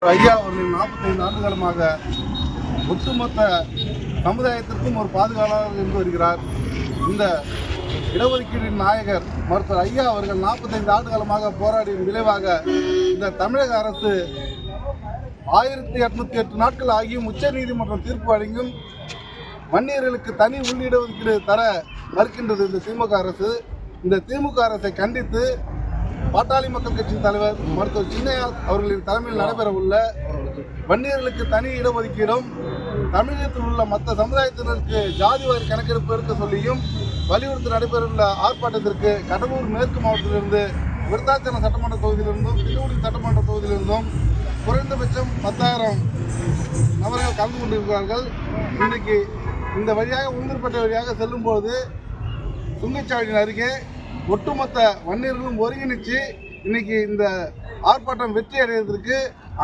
ஐயா அவர்கள் 45 ஆண்டுகாலமாக ஒட்டுமொத்த சமுதாயத்திற்கும் ஒரு பாதுகாவலராக இருந்து வருகிறார். இந்த இடஒதுக்கீட்டின் நாயகர் மருத்துவர் ஐயா அவர்கள் 45 ஆண்டுகாலமாக போராடிய விளைவாக இந்த தமிழக அரசு 1808 நாட்கள் ஆகியும் உச்ச நீதிமன்றம் தீர்ப்பு வழங்கும் வன்னியர்களுக்கு தனி உள்ளிடஒதுக்கீடு தர மறுக்கின்றது இந்த திமுக அரசு. இந்த திமுக அரசை கண்டித்து பாட்டாளி மக்கள் கட்சியின் தலைவர் மருத்துவர் சின்னையா அவர்களின் தலைமையில் நடைபெறவுள்ள வன்னியர்களுக்கு தனி இடஒதுக்கீடும் தமிழகத்தில் உள்ள மற்ற சமுதாயத்தினருக்கு ஜாதிவாரி கணக்கெடுப்பு எடுக்க சொல்லியும் வலியுறுத்தி நடைபெறவுள்ள ஆர்ப்பாட்டத்திற்கு கடலூர் மேற்கு மாவட்டத்திலிருந்து விருத்தாச்சலம் சட்டமன்ற தொகுதியிலிருந்தும் திருவள்ளூர் சட்டமன்ற தொகுதியிலிருந்தும் குறைந்தபட்சம் 10,000 நபர்கள் கலந்து கொண்டிருக்கிறார்கள். இன்றைக்கு இந்த வழியாக உளுந்தூர்பேட்டை வழியாக செல்லும்போது சுங்கச்சாவடியின் அருகே ஒட்டுமொத்த வன்னியர்களும் ஒருங்கிணைச்சு இன்னைக்கு இந்த ஆர்ப்பாட்டம் வெற்றி அடைவதற்கு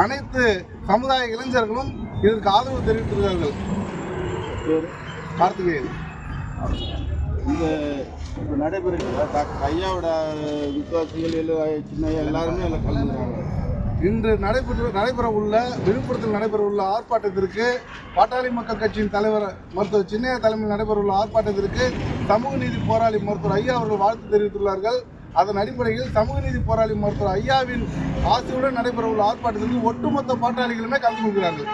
அனைத்து சமுதாய இளைஞர்களும் இதற்கு ஆதரவு தெரிவித்திருக்கிறார்கள். கார்த்திகேயன் இந்த நடைபெறுகிற டாக்டர் ஐயாவோட விசுவாசிகள் சின்னையா எல்லாருமே அதில் கலந்துக்கிறாங்க. இன்று நடைபெற உள்ள விழுப்புரத்தில் நடைபெறவுள்ள ஆர்ப்பாட்டத்திற்கு பாட்டாளி மக்கள் கட்சியின் தலைவர் மருத்துவர் சின்னையா தலைமையில் நடைபெறவுள்ள ஆர்ப்பாட்டத்திற்கு சமூக நீதி போராளி மருத்துவர் ஐயா அவர்கள் வாழ்த்து தெரிவித்துள்ளார்கள். அதன் அடிப்படையில் சமூக நீதி போராளி மருத்துவர் ஐயாவின் ஆசையுடன் நடைபெறவுள்ள ஆர்ப்பாட்டத்திற்கு ஒட்டுமொத்த பாட்டாளிகளுமே கலந்து கொள்கிறார்கள்.